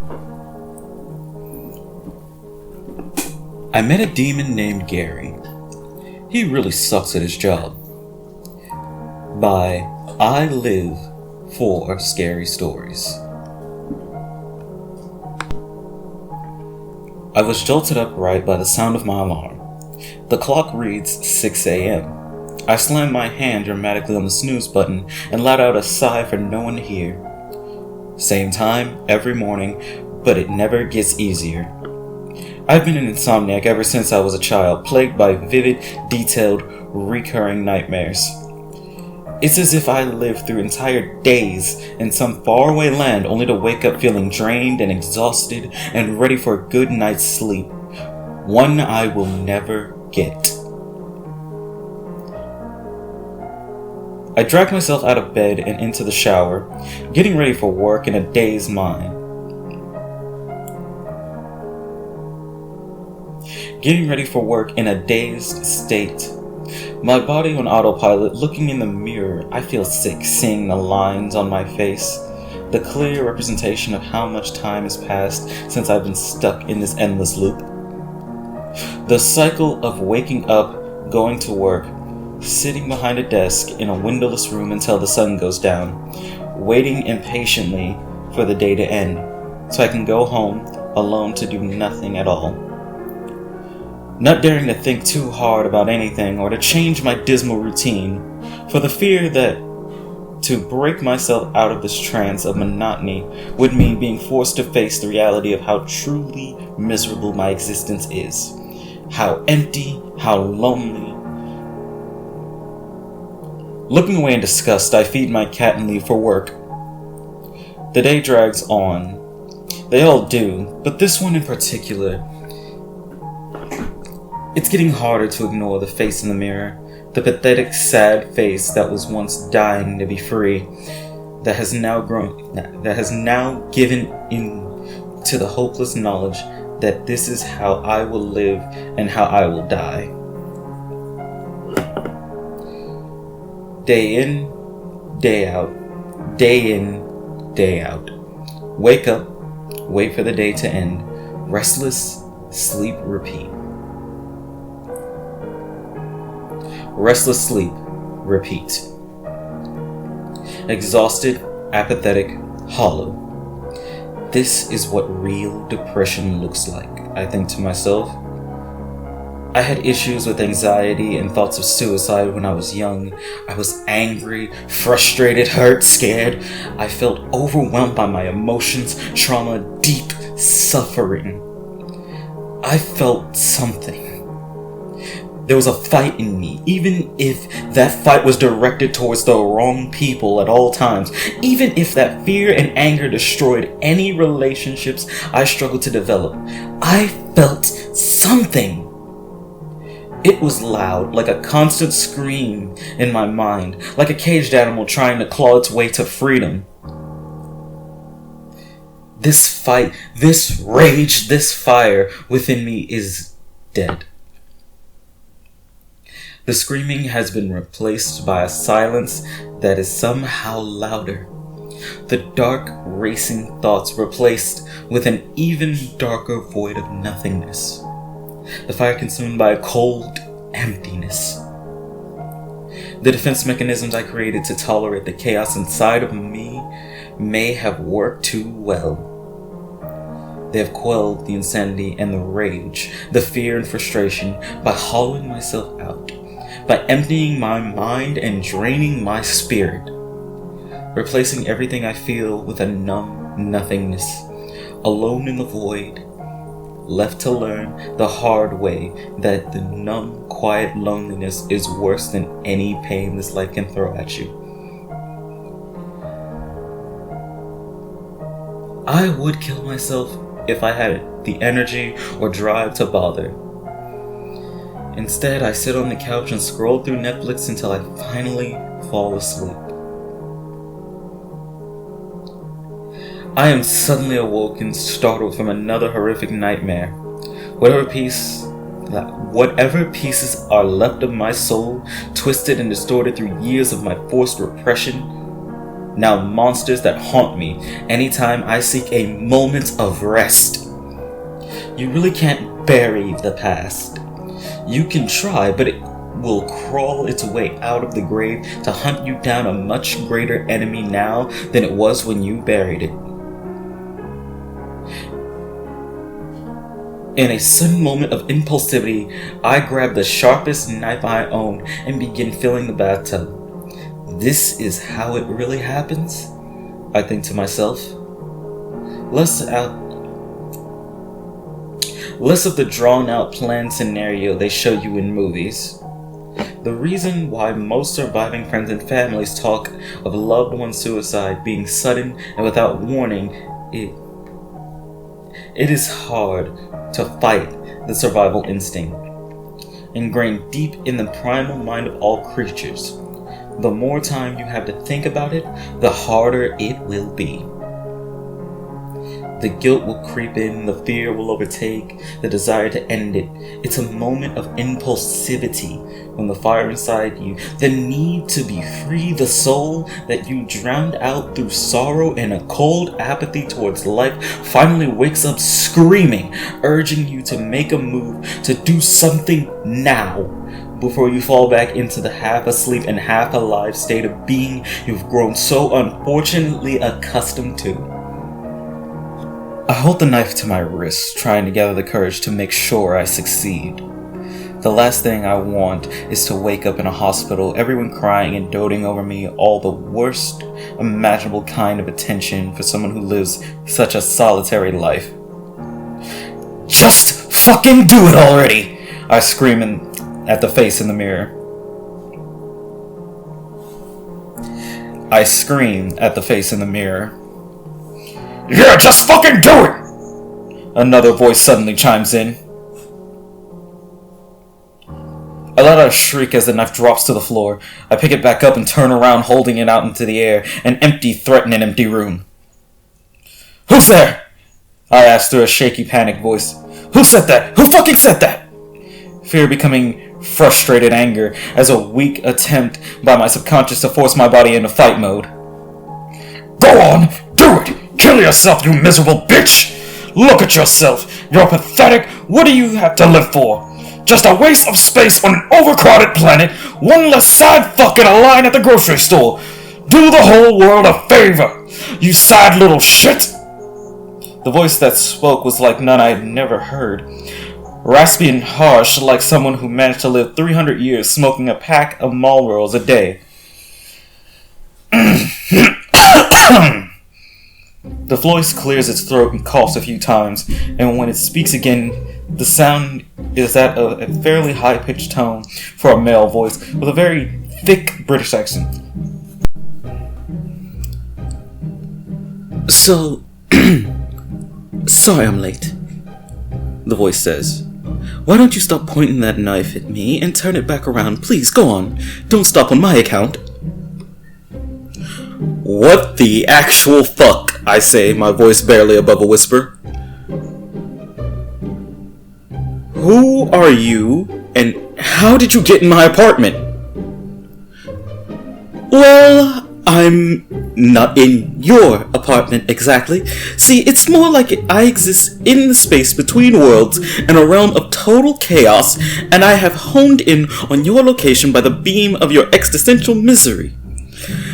I met a demon named Gary. He really sucks at his job. By I Live for Scary Stories. I was jolted upright by the sound of my alarm. The clock reads 6 a.m. I slammed my hand dramatically on the snooze button and let out a sigh for no one to hear. Same time, every morning, but it never gets easier. I've been an insomniac ever since I was a child, plagued by vivid, detailed, recurring nightmares. It's as if I lived through entire days in some faraway land only to wake up feeling drained and exhausted and ready for a good night's sleep. One I will never get. I dragged myself out of bed and into the shower, getting ready for work in a dazed mind. Getting ready for work in a dazed state. My body on autopilot, looking in the mirror, I feel sick seeing the lines on my face. The clear representation of how much time has passed since I've been stuck in this endless loop. The cycle of waking up, going to work, sitting behind a desk in a windowless room until the sun goes down, waiting impatiently for the day to end, so I can go home alone to do nothing at all. Not daring to think too hard about anything or to change my dismal routine, for the fear that to break myself out of this trance of monotony would mean being forced to face the reality of how truly miserable my existence is. How empty, how lonely. Looking away in disgust, I feed my cat and leave for work. The day drags on. They all do, but this one in particular. It's getting harder to ignore the face in the mirror, the pathetic, sad face that was once dying to be free, that has now given in to the hopeless knowledge that this is how I will live and how I will die. Day in, day out, day in, day out. Wake up, wait for the day to end, restless, sleep, repeat. Restless sleep, repeat. Exhausted, apathetic, hollow. This is what real depression looks like, I think to myself. I had issues with anxiety and thoughts of suicide when I was young. I was angry, frustrated, hurt, scared. I felt overwhelmed by my emotions, trauma, deep suffering. I felt something. There was a fight in me, even if that fight was directed towards the wrong people at all times. Even if that fear and anger destroyed any relationships I struggled to develop. I felt something. It was loud, like a constant scream in my mind, like a caged animal trying to claw its way to freedom. This fight, this rage, this fire within me is dead. The screaming has been replaced by a silence that is somehow louder. The dark, racing thoughts replaced with an even darker void of nothingness. The fire consumed by a cold emptiness. The defense mechanisms I created to tolerate the chaos inside of me may have worked too well. They have quelled the insanity and the rage, the fear and frustration by hollowing myself out, by emptying my mind and draining my spirit, replacing everything I feel with a numb nothingness, alone in the void, left to learn the hard way that the numb, quiet loneliness is worse than any pain this life can throw at you. I would kill myself if I had the energy or drive to bother. Instead, I sit on the couch and scroll through Netflix until I finally fall asleep. I am suddenly awoken, startled from another horrific nightmare. Whatever pieces are left of my soul, twisted and distorted through years of my forced repression, now monsters that haunt me anytime I seek a moment of rest. You really can't bury the past. You can try, but it will crawl its way out of the grave to hunt you down, a much greater enemy now than it was when you buried it. In a sudden moment of impulsivity, I grab the sharpest knife I own and begin filling the bathtub. This is how it really happens, I think to myself. Less of the drawn-out planned scenario they show you in movies. The reason why most surviving friends and families talk of loved one suicide being sudden and without warning, it is hard to fight the survival instinct, ingrained deep in the primal mind of all creatures. The more time you have to think about it, the harder it will be. The guilt will creep in, the fear will overtake, the desire to end it. It's a moment of impulsivity when the fire inside you, the need to be free, the soul that you drowned out through sorrow and a cold apathy towards life, finally wakes up screaming, urging you to make a move, to do something now, before you fall back into the half asleep and half alive state of being you've grown so unfortunately accustomed to. I hold the knife to my wrist, trying to gather the courage to make sure I succeed. The last thing I want is to wake up in a hospital, everyone crying and doting over me, all the worst imaginable kind of attention for someone who lives such a solitary life. Just fucking do it already! I scream at the face in the mirror. Yeah, just fucking do it! Another voice suddenly chimes in. I let out a shriek as the knife drops to the floor. I pick it back up and turn around, holding it out into the air, an empty, threatening empty room. Who's there? I asked through a shaky, panicked voice. Who said that? Who fucking said that? Fear becoming frustrated anger as a weak attempt by my subconscious to force my body into fight mode. Go on, do it! Kill yourself, you miserable bitch! Look at yourself! You're pathetic! What do you have to live for? Just a waste of space on an overcrowded planet, one less sad fuck in a line at the grocery store. Do the whole world a favor, you sad little shit! The voice that spoke was like none I had never heard. Raspy and harsh, like someone who managed to live 300 years smoking a pack of Marlboros a day. The voice clears its throat and coughs a few times, and when it speaks again, the sound is that of a fairly high-pitched tone for a male voice with a very thick British accent. So, sorry I'm late, the voice says. Why don't you stop pointing that knife at me and turn it back around? Please, go on. Don't stop on my account. What the actual fuck, I say, my voice barely above a whisper. Who are you, and how did you get in my apartment? Well, I'm not in your apartment exactly. See, it's more like I exist in the space between worlds in a realm of total chaos, and I have honed in on your location by the beam of your existential misery.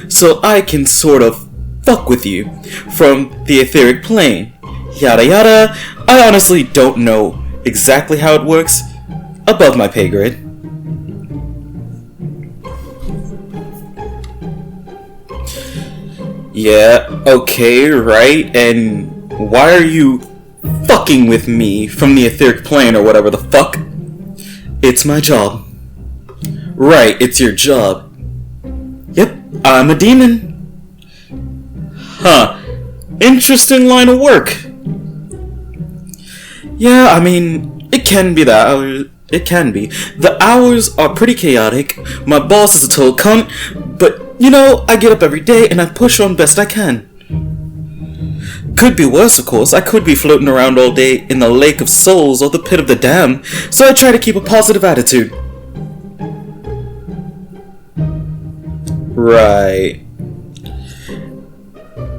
So I can sort of fuck with you from the etheric plane. Yada yada. I honestly don't know exactly how it works. Above my pay grade. Yeah, okay, right? And why are you fucking with me from the etheric plane or whatever the fuck? It's my job. Right, it's your job. Yep, I'm a demon. Huh. Interesting line of work. Yeah, I mean, it can be that. It can be. The hours are pretty chaotic. My boss is a total cunt, but, you know, I get up every day and I push on best I can. Could be worse, of course. I could be floating around all day in the lake of souls or the pit of the damned, so I try to keep a positive attitude. Right.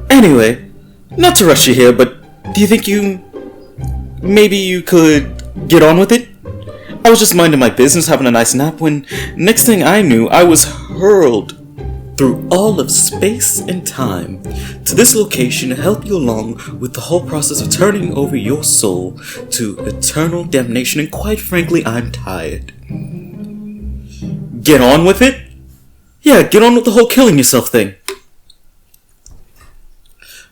Anyway, not to rush you here, but do you think maybe you could get on with it? I was just minding my business, having a nice nap, when next thing I knew, I was hurled through all of space and time to this location to help you along with the whole process of turning over your soul to eternal damnation, and quite frankly, I'm tired. Get on with it? Yeah, get on with the whole killing yourself thing.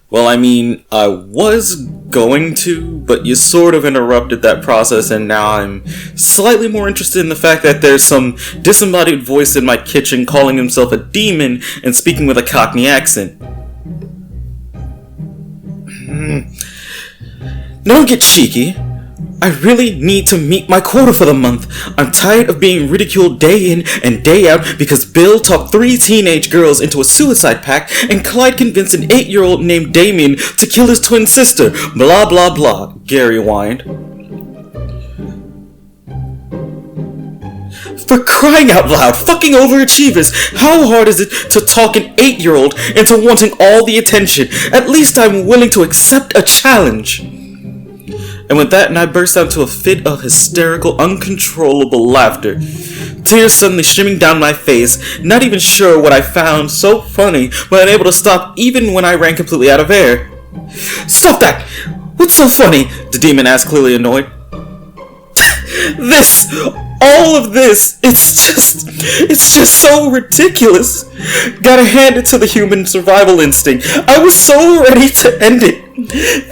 Well, I mean, I was going to, but you sort of interrupted that process, and now I'm slightly more interested in the fact that there's some disembodied voice in my kitchen calling himself a demon and speaking with a Cockney accent. Don't get cheeky. I really need to meet my quota for the month. I'm tired of being ridiculed day in and day out because Bill talked 3 teenage girls into a suicide pact and Clyde convinced an 8-year-old named Damien to kill his twin sister. Blah blah blah, Gary whined. For crying out loud, fucking overachievers! How hard is it to talk an 8-year-old into wanting all the attention? At least I'm willing to accept a challenge. And with that, I burst out into a fit of hysterical, uncontrollable laughter. Tears suddenly streaming down my face, not even sure what I found so funny, but unable to stop even when I ran completely out of air. Stop that! What's so funny? The demon asked, clearly annoyed. All of this, it's just so ridiculous. Gotta hand it to the human survival instinct. I was so ready to end it.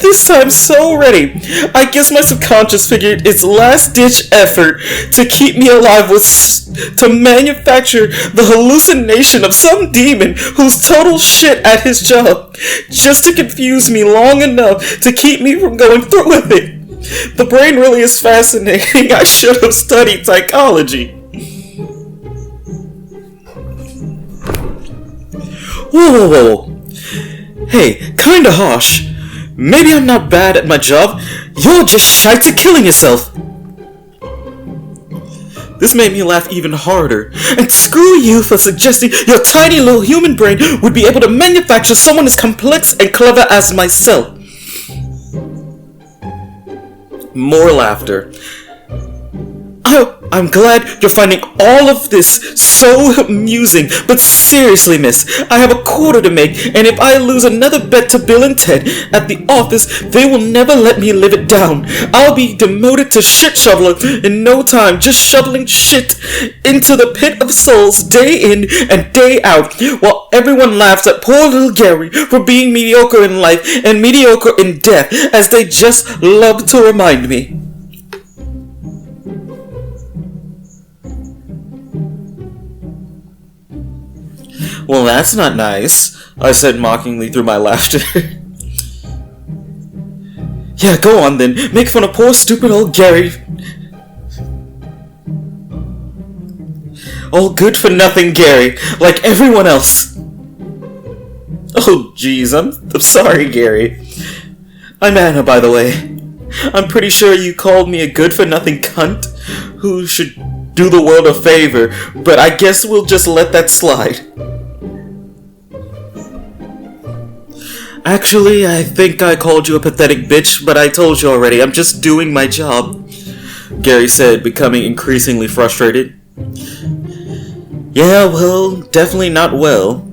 This time, so ready. I guess my subconscious figured its last-ditch effort to keep me alive was to manufacture the hallucination of some demon who's total shit at his job, just to confuse me long enough to keep me from going through with it. The brain really is fascinating. I should have studied psychology. Whoa. Hey, kinda harsh. Maybe I'm not bad at my job. You're just shy to killing yourself. This made me laugh even harder. And screw you for suggesting your tiny little human brain would be able to manufacture someone as complex and clever as myself. More laughter. I'm glad you're finding all of this so amusing, but seriously, miss, I have a quota to make, and if I lose another bet to Bill and Ted at the office, they will never let me live it down. I'll be demoted to shit shoveler in no time, just shoveling shit into the pit of souls day in and day out, while everyone laughs at poor little Gary for being mediocre in life and mediocre in death, as they just love to remind me. Well, that's not nice, I said mockingly through my laughter. Yeah, go on then. Make fun of poor stupid old Gary. All good for nothing Gary, like everyone else. Oh jeez, I'm sorry, Gary. I'm Anna, by the way. I'm pretty sure you called me a good for nothing cunt who should do the world a favor, but I guess we'll just let that slide. Actually, I think I called you a pathetic bitch, but I told you already, I'm just doing my job, Gary said, becoming increasingly frustrated. Yeah, well, definitely not well.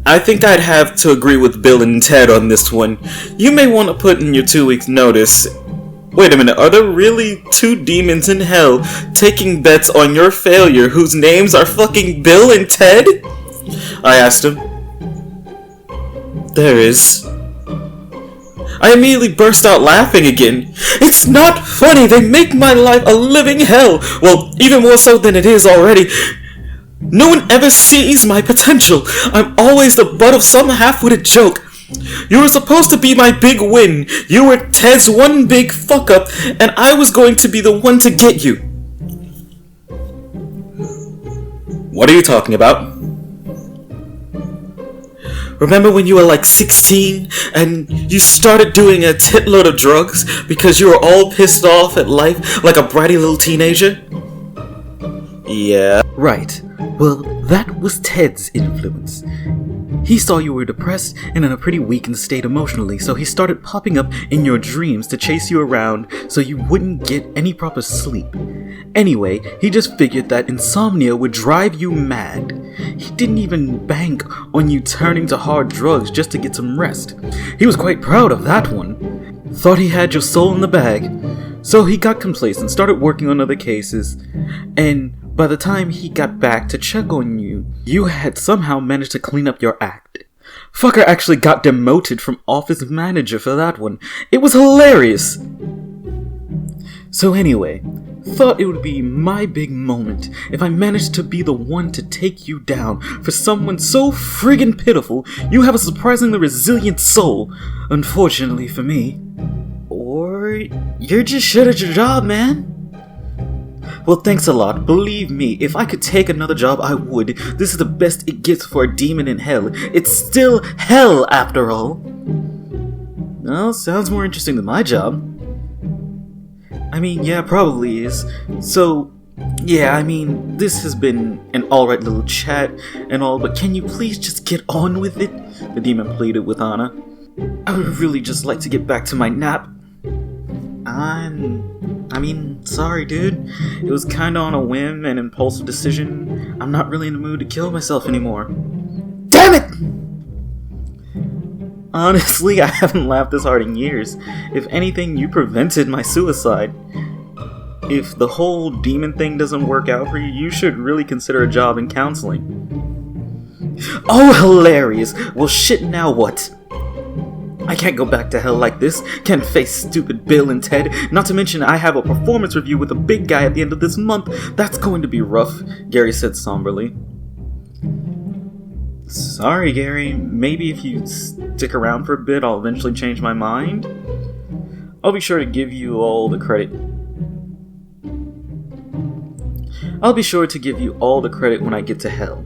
I think I'd have to agree with Bill and Ted on this one. You may want to put in your 2 weeks notice. Wait a minute, are there really 2 demons in hell taking bets on your failure whose names are fucking Bill and Ted? I asked him. There is. I immediately burst out laughing again. It's not funny, they make my life a living hell. Well, even more so than it is already. No one ever sees my potential. I'm always the butt of some half-witted joke. You were supposed to be my big win. You were Ted's one big fuck-up, and I was going to be the one to get you. What are you talking about? Remember when you were like 16 and you started doing a titload of drugs because you were all pissed off at life like a bratty little teenager? Yeah. Right. Well, that was Ted's influence. He saw you were depressed and in a pretty weakened state emotionally, so he started popping up in your dreams to chase you around so you wouldn't get any proper sleep. Anyway, he just figured that insomnia would drive you mad. He didn't even bank on you turning to hard drugs just to get some rest. He was quite proud of that one. Thought he had your soul in the bag. So he got complacent, started working on other cases, and by the time he got back to check on you, you had somehow managed to clean up your act. Fucker actually got demoted from office manager for that one. It was hilarious! So anyway, thought it would be my big moment if I managed to be the one to take you down. For someone so friggin' pitiful, you have a surprisingly resilient soul, unfortunately for me. Or you're just shit at your job, man. Well, thanks a lot. Believe me, if I could take another job, I would. This is the best it gets for a demon in hell. It's still hell, after all. Well, sounds more interesting than my job. I mean, yeah, probably is. So, yeah, I mean, this has been an alright little chat and all, but can you please just get on with it? The demon pleaded with Anna. I would really just like to get back to my nap. Sorry, dude. It was kinda on a whim and impulsive decision. I'm not really in the mood to kill myself anymore. Damn it! Honestly, I haven't laughed this hard in years. If anything, you prevented my suicide. If the whole demon thing doesn't work out for you, you should really consider a job in counseling. Oh, hilarious! Well, shit, now what? I can't go back to hell like this. Can't face stupid Bill and Ted. Not to mention I have a performance review with a big guy at the end of this month. That's going to be rough, Gary said somberly. Sorry, Gary. Maybe if you stick around for a bit, I'll eventually change my mind. I'll be sure to give you all the credit. When I get to hell.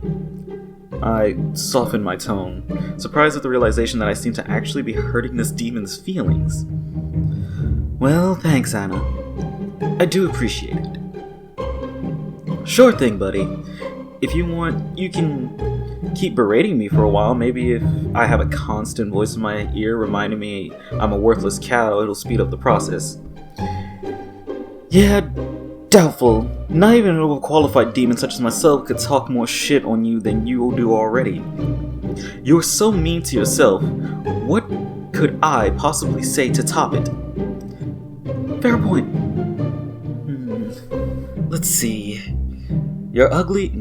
I softened my tone, surprised at the realization that I seemed to actually be hurting this demon's feelings. Well, thanks, Anna. I do appreciate it. Sure thing, buddy. If you want, you can keep berating me for a while. Maybe if I have a constant voice in my ear reminding me I'm a worthless cow, it'll speed up the process. Yeah, doubtful. Not even an overqualified demon such as myself could talk more shit on you than you will do already. You're so mean to yourself. What could I possibly say to top it? Fair point. Let's see. You're ugly?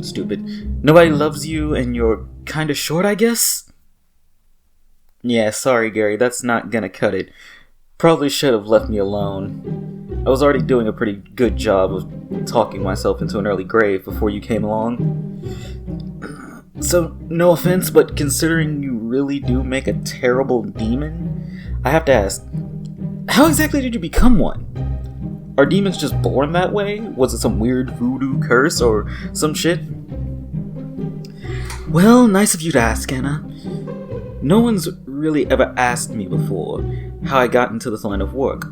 Stupid. Nobody loves you and you're kinda short, I guess? Yeah, sorry, Gary, that's not gonna cut it. Probably should have left me alone. I was already doing a pretty good job of talking myself into an early grave before you came along. So, no offense, but considering you really do make a terrible demon, I have to ask, how exactly did you become one? Are demons just born that way? Was it some weird voodoo curse or some shit? Well, nice of you to ask, Anna. No one's really ever asked me before how I got into this line of work.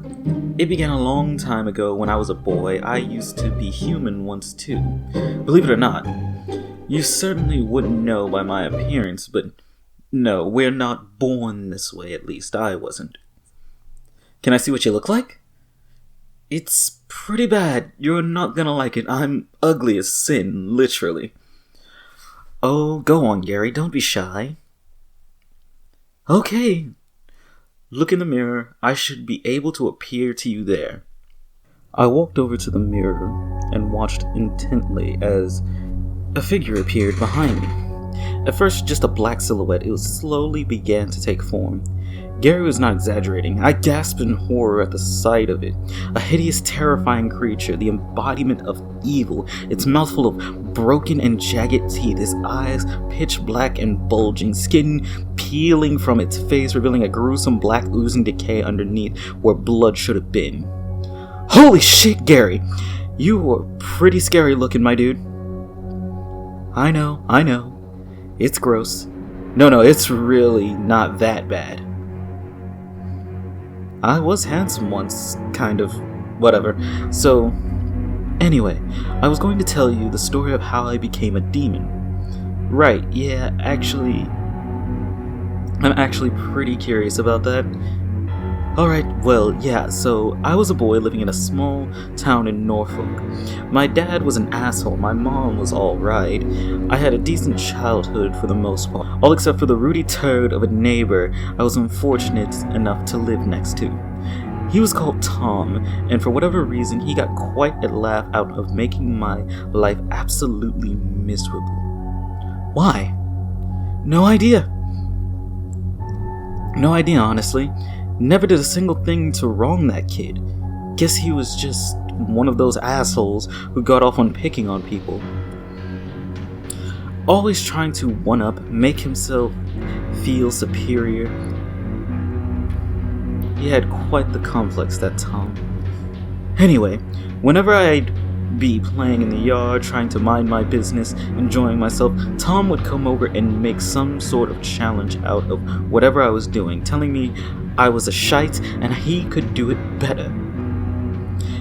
It began a long time ago when I was a boy. I used to be human once too. Believe it or not, you certainly wouldn't know by my appearance, but no, we're not born this way, at least I wasn't. Can I see what you look like? It's pretty bad. You're not gonna like it. I'm ugly as sin, literally. Oh, go on, Gary, don't be shy. Okay. Look in the mirror. I should be able to appear to you there. I walked over to the mirror and watched intently as a figure appeared behind me. At first, just a black silhouette, it slowly began to take form. Gary was not exaggerating. I gasped in horror at the sight of it. A hideous, terrifying creature, the embodiment of evil, its mouth full of broken and jagged teeth, its eyes pitch black and bulging, skin peeling from its face, revealing a gruesome black oozing decay underneath where blood should have been. Holy shit, Gary! You were pretty scary looking, my dude. I know. It's gross. No, it's really not that bad. I was handsome once, kind of. Whatever. So, anyway, I was going to tell you the story of how I became a demon. Right, yeah, actually, I'm actually pretty curious about that. Alright, well, yeah, so I was a boy living in a small town in Norfolk. My dad was an asshole, my mom was alright. I had a decent childhood for the most part, all except for the rooty turd of a neighbor I was unfortunate enough to live next to. He was called Tom, and for whatever reason, he got quite a laugh out of making my life absolutely miserable. Why? No idea. No idea, honestly. Never did a single thing to wrong that kid. Guess he was just one of those assholes who got off on picking on people. Always trying to one-up, make himself feel superior. He had quite the complex, that Tom. Anyway, whenever I'd be playing in the yard, trying to mind my business, enjoying myself, Tom would come over and make some sort of challenge out of whatever I was doing, telling me I was a shite and he could do it better.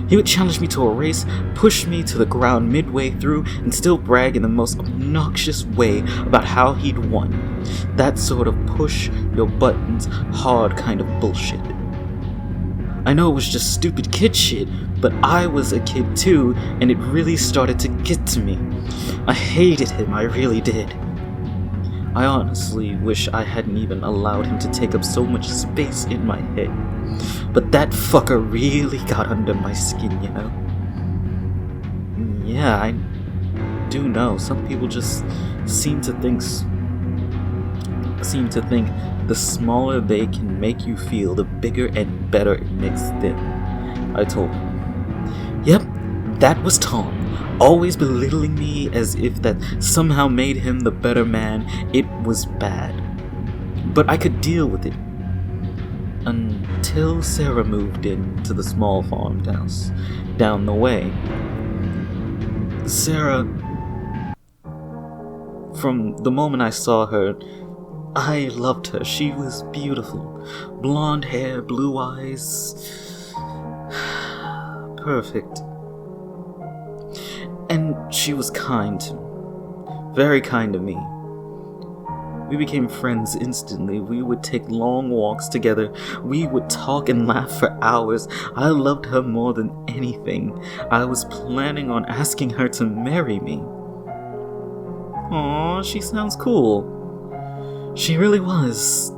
He would challenge me to a race, push me to the ground midway through, and still brag in the most obnoxious way about how he'd won. That sort of push your buttons hard kind of bullshit. I know it was just stupid kid shit, but I was a kid too, and it really started to get to me. I hated him, I really did. I honestly wish I hadn't even allowed him to take up so much space in my head. But that fucker really got under my skin, you know? Yeah, I do know. Some people just seem to think the smaller they can make you feel, the bigger and better it makes them. I told him. Yep, that was Tom. Always belittling me as if that somehow made him the better man. It was bad. But I could deal with it. Until Sarah moved in to the small farmhouse down the way. Sarah, from the moment I saw her, I loved her. She was beautiful. Blonde hair, blue eyes. Perfect. And she was kind. Very kind to me. We became friends instantly. We would take long walks together. We would talk and laugh for hours. I loved her more than anything. I was planning on asking her to marry me. Aw, she sounds cool. She really was.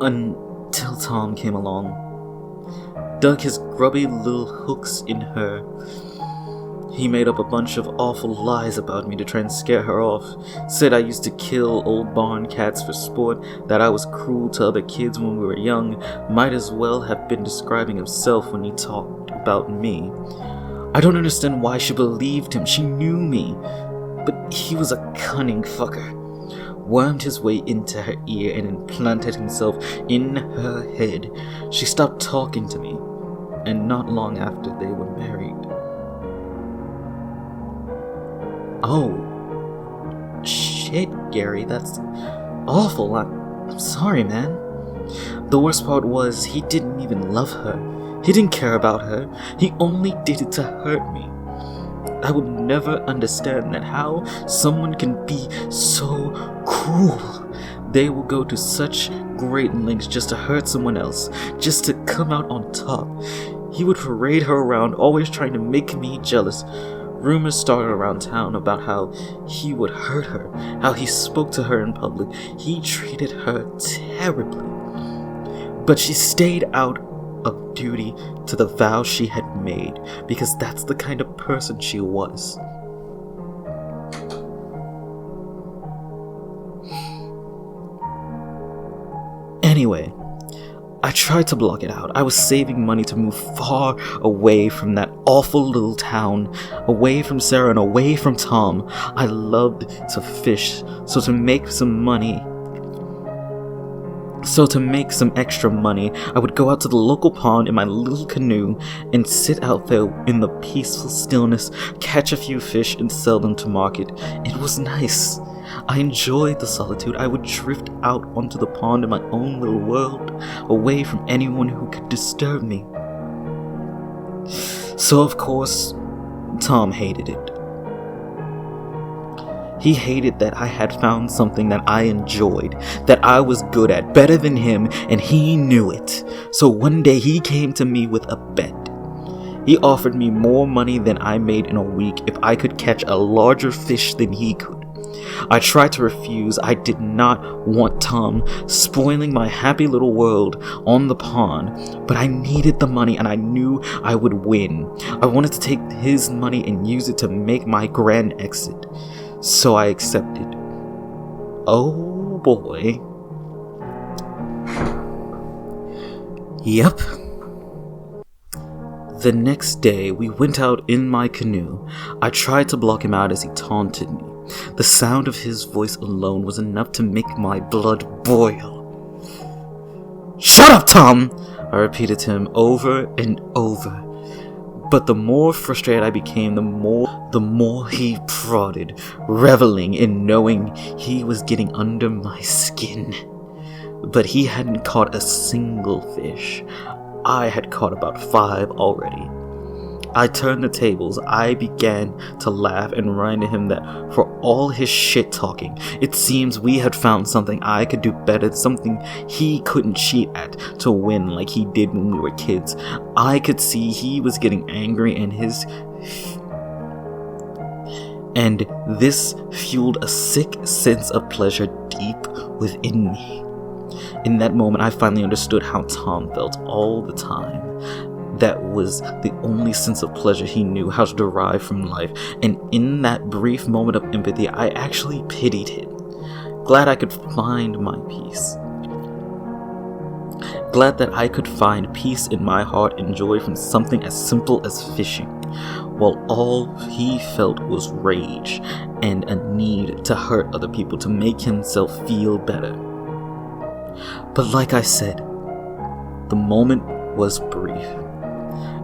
Until Tom came along. Dug his grubby little hooks in her. He made up a bunch of awful lies about me to try and scare her off. Said I used to kill old barn cats for sport, that I was cruel to other kids when we were young. Might as well have been describing himself when he talked about me. I don't understand why she believed him. She knew me. But he was a cunning fucker. Wormed his way into her ear and implanted himself in her head. She stopped talking to me, and not long after they were married. Oh, shit, Gary, that's awful. I'm sorry, man. The worst part was, he didn't even love her. He didn't care about her. He only did it to hurt me. I will never understand that, how someone can be so cruel. They will go to such great lengths just to hurt someone else, just to come out on top. He would parade her around, always trying to make me jealous. Rumors started around town about how he would hurt her, how he spoke to her in public. He treated her terribly. But she stayed out of duty to the vow she had made, because that's the kind of person she was. Anyway, I tried to block it out. I was saving money to move far away from that awful little town, away from Sarah and away from Tom. I loved to fish, so to make some extra money, I would go out to the local pond in my little canoe and sit out there in the peaceful stillness, catch a few fish and sell them to market. It was nice. I enjoyed the solitude. I would drift out onto the pond in my own little world, away from anyone who could disturb me. So of course, Tom hated it. He hated that I had found something that I enjoyed, that I was good at, better than him, and he knew it. So one day he came to me with a bet. He offered me more money than I made in a week if I could catch a larger fish than he could. I tried to refuse. I did not want Tom spoiling my happy little world on the pond, but I needed the money and I knew I would win. I wanted to take his money and use it to make my grand exit. So I accepted. Oh boy. Yep. The next day, we went out in my canoe. I tried to block him out as he taunted me. The sound of his voice alone was enough to make my blood boil. "Shut up, Tom!" I repeated to him over and over. But the more frustrated I became, the more he prodded, reveling in knowing he was getting under my skin. But he hadn't caught a single fish. I had caught about 5 already. I turned the tables. I began to laugh and remind him that for all his shit talking, it seems we had found something I could do better, something he couldn't cheat at to win like he did when we were kids. I could see he was getting angry and this fueled a sick sense of pleasure deep within me. In that moment, I finally understood how Tom felt all the time. That was the only sense of pleasure he knew how to derive from life, and in that brief moment of empathy, I actually pitied him. Glad I could find my peace. Glad that I could find peace in my heart and joy from something as simple as fishing, while all he felt was rage and a need to hurt other people to make himself feel better. But like I said, the moment was brief.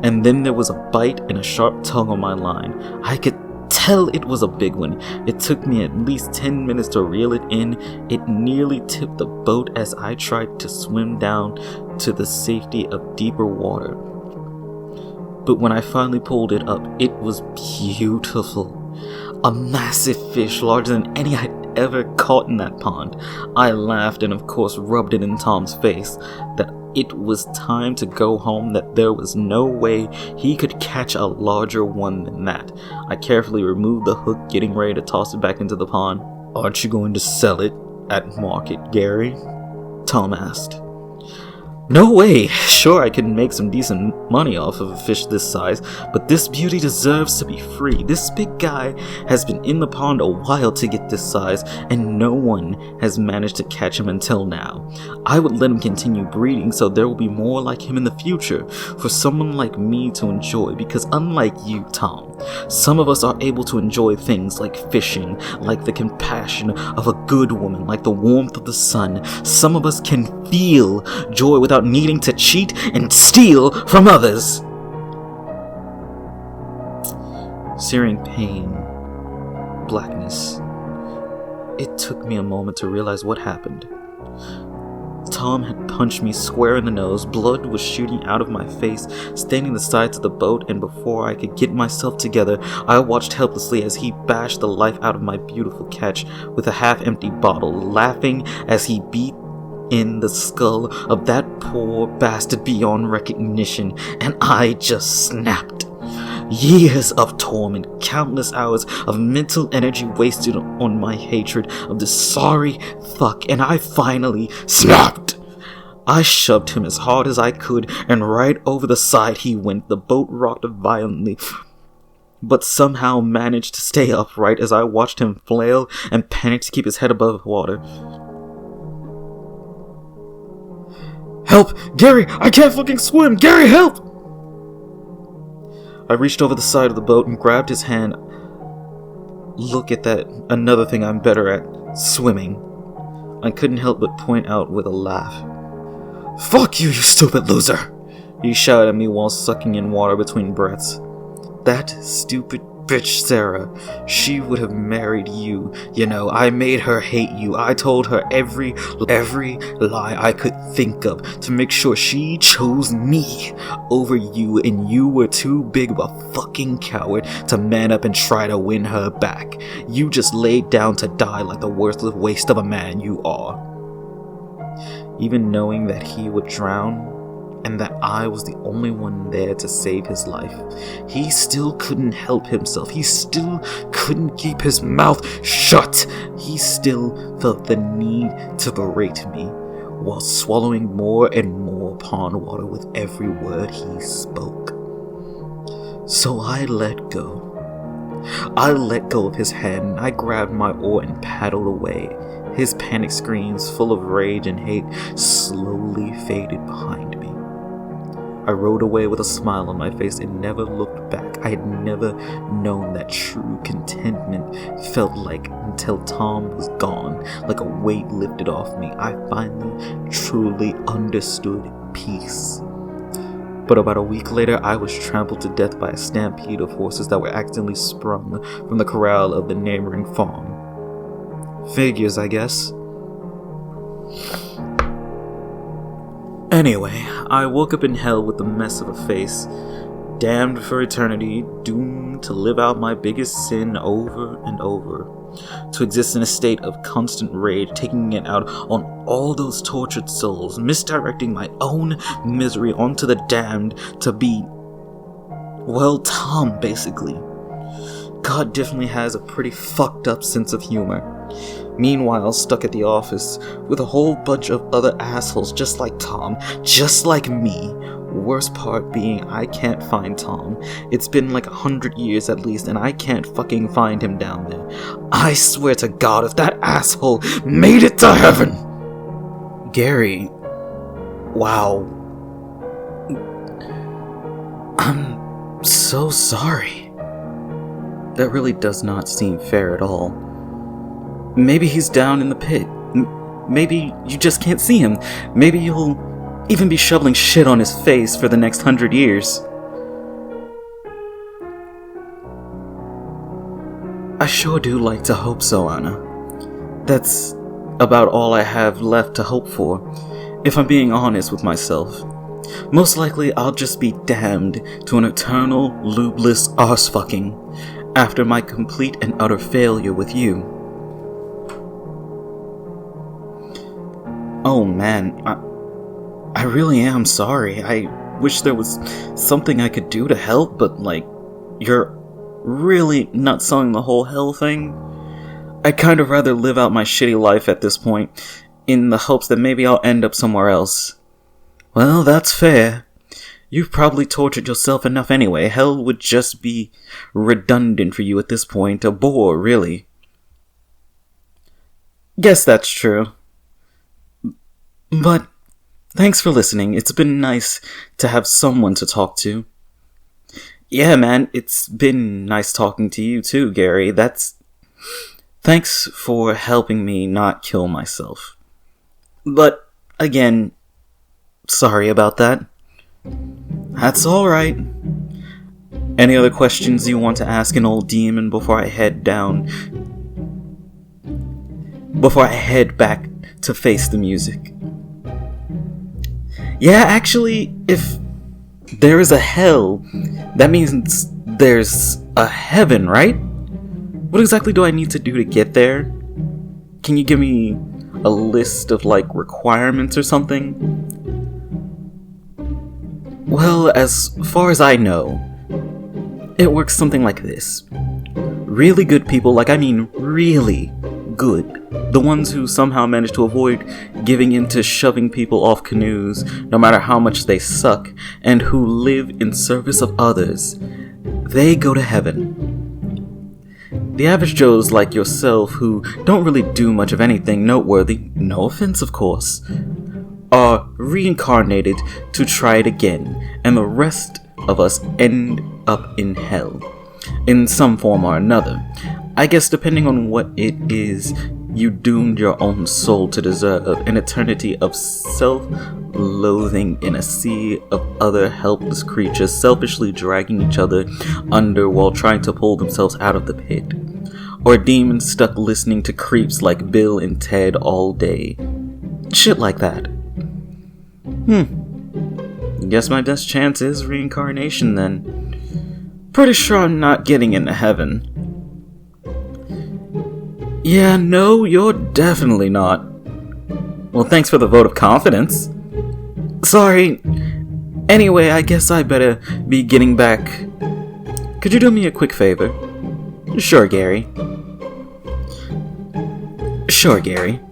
And then there was a bite and a sharp tug on my line. I could tell it was a big one. It took me at least 10 minutes to reel it in. It nearly tipped the boat as I tried to swim down to the safety of deeper water. But when I finally pulled it up, it was beautiful. A massive fish larger than any I'd ever caught in that pond. I laughed and of course rubbed it in Tom's face that it was time to go home, that there was no way he could catch a larger one than that. I carefully removed the hook, getting ready to toss it back into the pond. "Aren't you going to sell it at market, Gary?" Tom asked. "No way. Sure, I can make some decent money off of a fish this size, but this beauty deserves to be free. This big guy has been in the pond a while to get this size, and no one has managed to catch him until now. I would let him continue breeding so there will be more like him in the future for someone like me to enjoy, because unlike you, Tom, some of us are able to enjoy things like fishing, like the compassion of a good woman, like the warmth of the sun. Some of us can feel joy without needing to cheat and steal from others." Searing pain, blackness. It took me a moment to realize what happened. Tom had punched me square in the nose. Blood was shooting out of my face, staining the sides of the boat, and before I could get myself together, I watched helplessly as he bashed the life out of my beautiful catch with a half-empty bottle, laughing as he beat in the skull of that poor bastard beyond recognition, and I just snapped. Years of torment, countless hours of mental energy wasted on my hatred of this sorry fuck, and I finally snapped. I shoved him as hard as I could, and right over the side he went. The boat rocked violently, but somehow managed to stay upright as I watched him flail and panic to keep his head above water. "Help! Gary! I can't fucking swim! Gary, help!" I reached over the side of the boat and grabbed his hand. Look at that. Another thing I'm better at. Swimming. I couldn't help but point out with a laugh. "Fuck you, you stupid loser!" he shouted at me while sucking in water between breaths. That stupid bitch Sarah. She would have married you. You know, I made her hate you. I told her every lie I could think of to make sure she chose me over you, and you were too big of a fucking coward to man up and try to win her back. You just laid down to die like the worthless waste of a man you are. Even knowing that he would drown, and that I was the only one there to save his life, he still couldn't help himself. He still couldn't keep his mouth shut. He still felt the need to berate me, while swallowing more and more pond water with every word he spoke. So I let go. I let go of his hand, and I grabbed my oar and paddled away. His panic screams, full of rage and hate, slowly faded behind me. I rode away with a smile on my face and never looked back. I had never known that true contentment felt like until Tom was gone, like a weight lifted off me. I finally truly understood peace. But about a week later, I was trampled to death by a stampede of horses that were accidentally sprung from the corral of the neighboring farm. Figures, I guess. Anyway, I woke up in hell with the mess of a face, damned for eternity, doomed to live out my biggest sin over and over, to exist in a state of constant rage, taking it out on all those tortured souls, misdirecting my own misery onto the damned to be, well, Tom, basically. God definitely has a pretty fucked up sense of humor. Meanwhile, stuck at the office with a whole bunch of other assholes just like Tom, just like me. Worst part being I can't find Tom. It's been like 100 years at least, and I can't fucking find him down there. I swear to God, if that asshole made it to heaven! Gary. Wow. I'm so sorry. That really does not seem fair at all. Maybe he's down in the pit. Maybe you just can't see him. Maybe you'll even be shoveling shit on his face for the next 100 years. I sure do like to hope so, Anna. That's about all I have left to hope for, if I'm being honest with myself. Most likely I'll just be damned to an eternal, lubeless arse-fucking after my complete and utter failure with you. Oh man, I really am sorry. I wish there was something I could do to help, but you're really not selling the whole hell thing? I'd kind of rather live out my shitty life at this point, in the hopes that maybe I'll end up somewhere else. Well, that's fair. You've probably tortured yourself enough anyway. Hell would just be redundant for you at this point, a bore, really. Guess that's true. But thanks for listening. It's been nice to have someone to talk to. Yeah, man, it's been nice talking to you too, Gary. Thanks for helping me not kill myself. But, again, sorry about that. That's alright. Any other questions you want to ask an old demon before I head back to face the music? Yeah, actually, if there is a hell, that means there's a heaven, right? What exactly do I need to do to get there? Can you give me a list of, requirements or something? Well, as far as I know, it works something like this. Really good people, really good, the ones who somehow manage to avoid giving in to shoving people off canoes, no matter how much they suck, and who live in service of others, they go to heaven. The average Joes like yourself, who don't really do much of anything noteworthy, no offense of course, are reincarnated to try it again, and the rest of us end up in hell, in some form or another. I guess depending on what it is you doomed your own soul to deserve an eternity of self-loathing in a sea of other helpless creatures selfishly dragging each other under while trying to pull themselves out of the pit. Or demons stuck listening to creeps like Bill and Ted all day. Shit like that. Guess my best chance is reincarnation then. Pretty sure I'm not getting into heaven. Yeah, no, you're definitely not. Well, thanks for the vote of confidence. Sorry. Anyway, I guess I better be getting back. Could you do me a quick favor? Sure, Gary.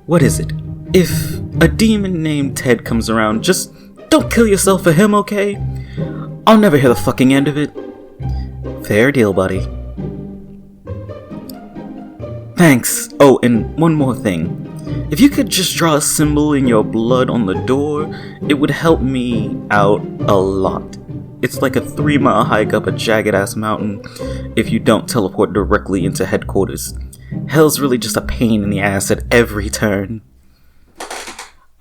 What is it? If a demon named Ted comes around, just don't kill yourself for him, okay? I'll never hear the fucking end of it. Fair deal, buddy. Thanks. Oh, and one more thing. If you could just draw a symbol in your blood on the door, it would help me out a lot. It's like a 3-mile hike up a jagged-ass mountain if you don't teleport directly into headquarters. Hell's really just a pain in the ass at every turn.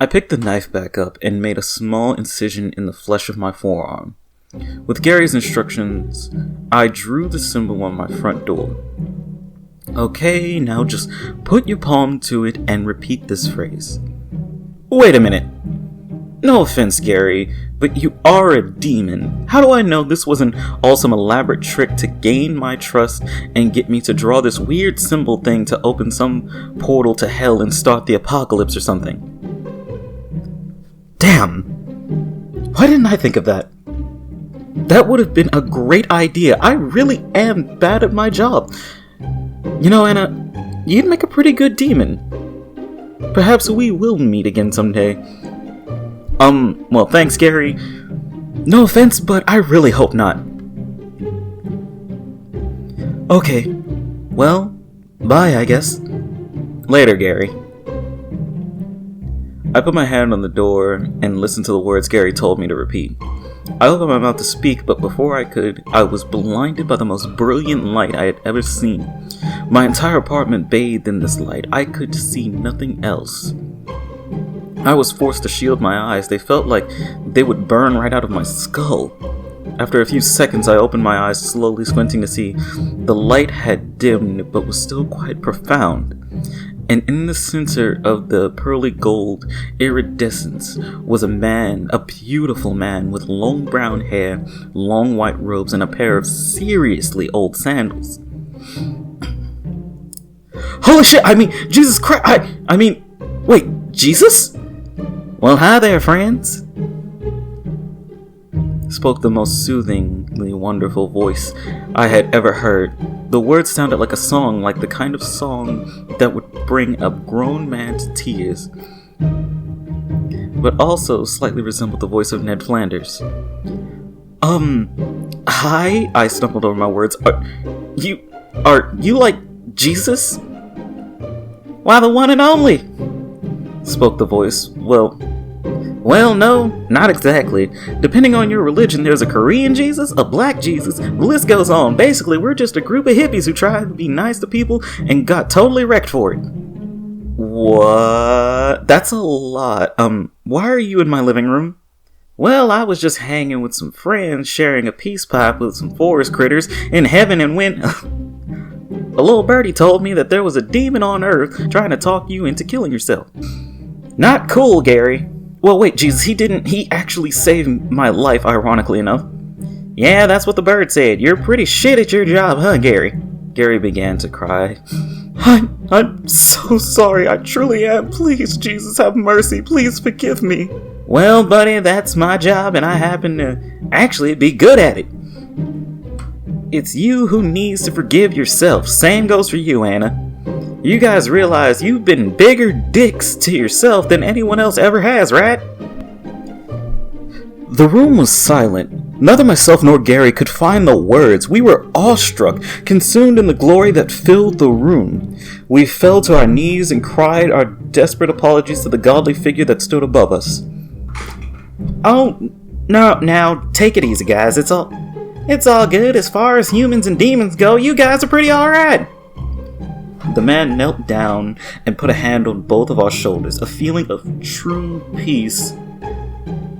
I picked the knife back up and made a small incision in the flesh of my forearm. With Gary's instructions, I drew the symbol on my front door. Okay, now just put your palm to it and repeat this phrase. Wait a minute. No offense, Gary, but you are a demon. How do I know this wasn't all some elaborate trick to gain my trust and get me to draw this weird symbol thing to open some portal to hell and start the apocalypse or something? Damn! Why didn't I think of that? That would have been a great idea. I really am bad at my job. You know, Anna, you'd make a pretty good demon. Perhaps we will meet again someday. Well, thanks, Gary. No offense, but I really hope not. Okay. Well, bye, I guess. Later, Gary. I put my hand on the door and listened to the words Gary told me to repeat. I opened my mouth to speak, but before I could, I was blinded by the most brilliant light I had ever seen. My entire apartment bathed in this light. I could see nothing else. I was forced to shield my eyes. They felt like they would burn right out of my skull. After a few seconds, I opened my eyes, slowly squinting to see. The light had dimmed, but was still quite profound. And in the center of the pearly gold iridescence was a man, a beautiful man with long brown hair, long white robes, and a pair of seriously old sandals. Holy shit, Jesus Christ, wait, Jesus? Well, hi there, friends, spoke the most soothingly wonderful voice I had ever heard. The words sounded like a song, like the kind of song that would bring a grown man to tears, but also slightly resembled the voice of Ned Flanders. Hi, I stumbled over my words. Are you like Jesus? Why, the one and only, spoke the voice. Well, no, not exactly. Depending on your religion, there's a Korean Jesus, a black Jesus, the list goes on. Basically, we're just a group of hippies who tried to be nice to people and got totally wrecked for it. What? That's a lot. Why are you in my living room? Well, I was just hanging with some friends, sharing a peace pipe with some forest critters in heaven, and when a little birdie told me that there was a demon on Earth trying to talk you into killing yourself. Not cool, Gary. Well, wait, Jesus, he actually saved my life, ironically enough. Yeah, that's what the bird said. You're pretty shit at your job, huh, Gary? Gary began to cry. I'm so sorry, I truly am. Please, Jesus, have mercy. Please forgive me. Well, buddy, that's my job, and I happen to actually be good at it. It's you who needs to forgive yourself. Same goes for you, Anna. You guys realize you've been bigger dicks to yourself than anyone else ever has, right? The room was silent. Neither myself nor Gary could find the words. We were awestruck, consumed in the glory that filled the room. We fell to our knees and cried our desperate apologies to the godly figure that stood above us. Oh, no, now, take it easy, guys. It's all good. As far as humans and demons go, you guys are pretty alright. The man knelt down and put a hand on both of our shoulders. A feeling of true peace,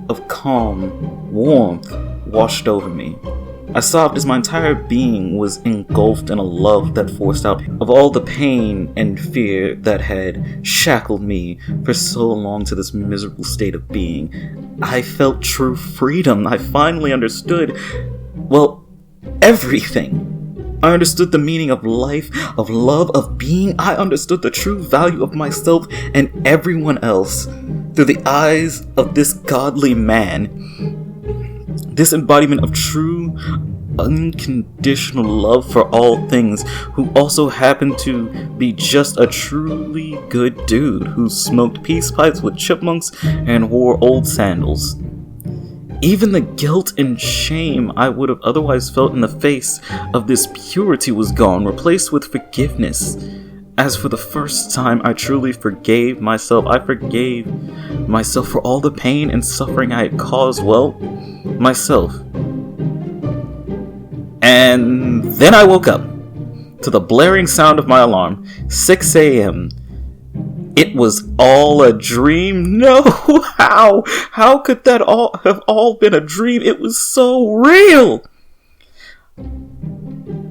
of calm, warmth washed over me. I sobbed as my entire being was engulfed in a love that forced out of all the pain and fear that had shackled me for so long to this miserable state of being. I felt true freedom. I finally understood, well, everything. I understood the meaning of life, of love, of being. I understood the true value of myself and everyone else through the eyes of this godly man. This embodiment of true, unconditional love for all things, who also happened to be just a truly good dude who smoked peace pipes with chipmunks and wore old sandals. Even the guilt and shame I would have otherwise felt in the face of this purity was gone, replaced with forgiveness. As for the first time, I truly forgave myself. I forgave myself for all the pain and suffering I had caused, well, myself. And then I woke up to the blaring sound of my alarm, 6 a.m. It was all a dream. No, how could that have all been a dream? It was so real.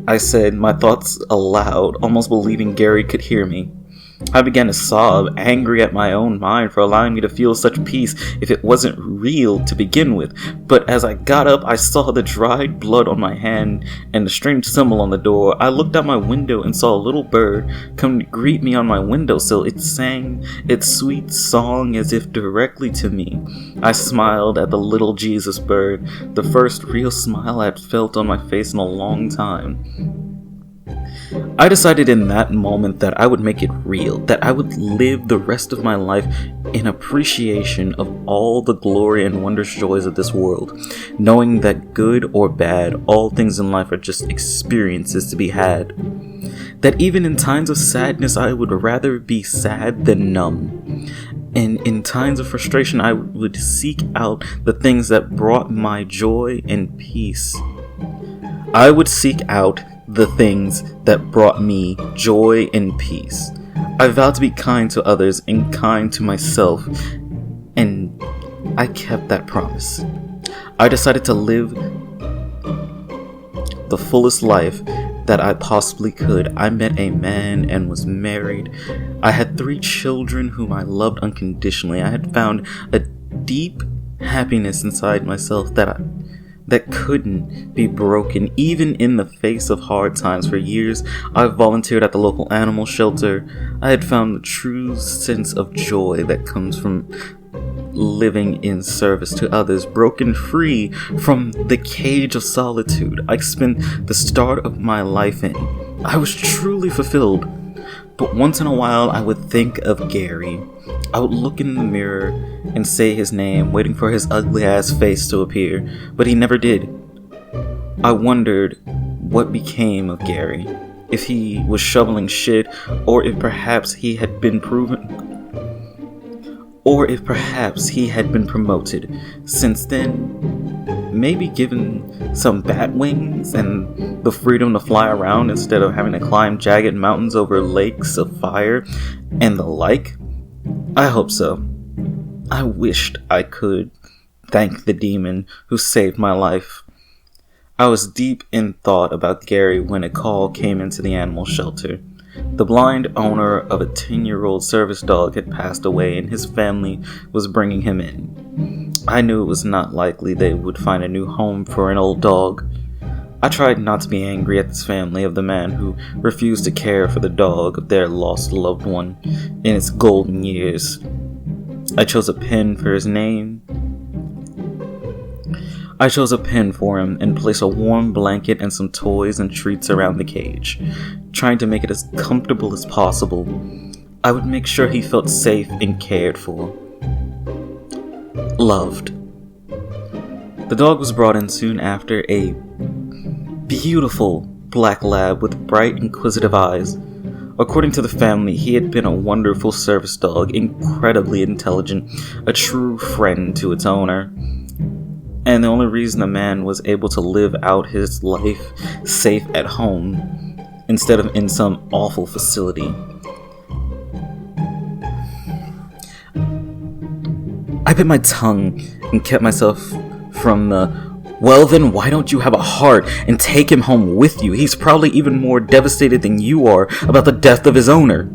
I said my thoughts aloud, almost believing Gary could hear me. I began to sob, angry at my own mind for allowing me to feel such peace if it wasn't real to begin with. But as I got up, I saw the dried blood on my hand and the strange symbol on the door. I looked out my window and saw a little bird come to greet me on my windowsill. It sang its sweet song as if directly to me. I smiled at the little Jesus bird, the first real smile I had felt on my face in a long time. I decided in that moment that I would make it real, that I would live the rest of my life in appreciation of all the glory and wondrous joys of this world, knowing that good or bad, all things in life are just experiences to be had. That even in times of sadness, I would rather be sad than numb. And in times of frustration, I would seek out the things that brought my joy and peace. I would seek out the things that brought me joy and peace. I vowed to be kind to others and kind to myself, and I kept that promise. I decided to live the fullest life that I possibly could. I met a man and was married. I had 3 children whom I loved unconditionally. I had found a deep happiness inside myself that couldn't be broken, even in the face of hard times. For years, I volunteered at the local animal shelter. I had found the true sense of joy that comes from living in service to others, broken free from the cage of solitude I spent the start of my life in. I was truly fulfilled. But once in a while, I would think of Gary. I would look in the mirror and say his name, waiting for his ugly-ass face to appear, but he never did. I wondered what became of Gary, if he was shoveling shit, or if perhaps he had been promoted. Since then, maybe given some bat wings and the freedom to fly around instead of having to climb jagged mountains over lakes of fire and the like. I hope so. I wished I could thank the demon who saved my life. I was deep in thought about Gary when a call came into the animal shelter. The blind owner of a 10-year-old service dog had passed away and his family was bringing him in. I knew it was not likely they would find a new home for an old dog. I tried not to be angry at this family of the man who refused to care for the dog of their lost loved one in its golden years. I chose a pen for his name. I chose a pen for him and placed a warm blanket and some toys and treats around the cage, trying to make it as comfortable as possible. I would make sure he felt safe and cared for. Loved. The dog was brought in soon after, a beautiful black lab with bright, inquisitive eyes. According to the family, he had been a wonderful service dog, incredibly intelligent, a true friend to its owner. And the only reason the man was able to live out his life safe at home instead of in some awful facility. I bit my tongue and kept myself from the, "Well then, why don't you have a heart and take him home with you? He's probably even more devastated than you are about the death of his owner,"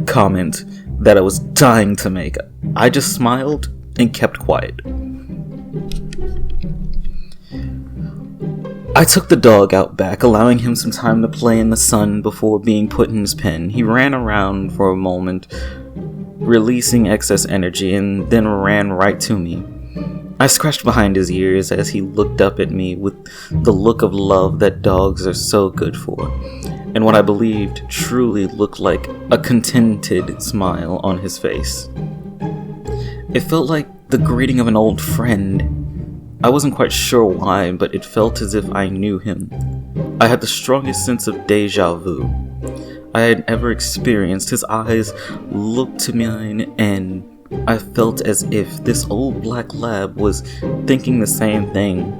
comment that I was dying to make. I just smiled and kept quiet. I took the dog out back, allowing him some time to play in the sun before being put in his pen. He ran around for a moment, releasing excess energy, and then ran right to me. I scratched behind his ears as he looked up at me with the look of love that dogs are so good for, and what I believed truly looked like a contented smile on his face. It felt like the greeting of an old friend. I wasn't quite sure why, but it felt as if I knew him. I had the strongest sense of deja vu I had ever experienced. His eyes looked to mine, and I felt as if this old black lab was thinking the same thing.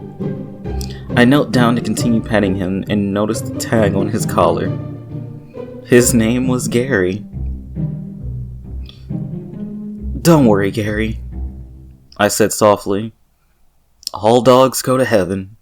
I knelt down to continue petting him and noticed the tag on his collar. His name was Gary. "Don't worry, Gary," I said softly. "All dogs go to heaven."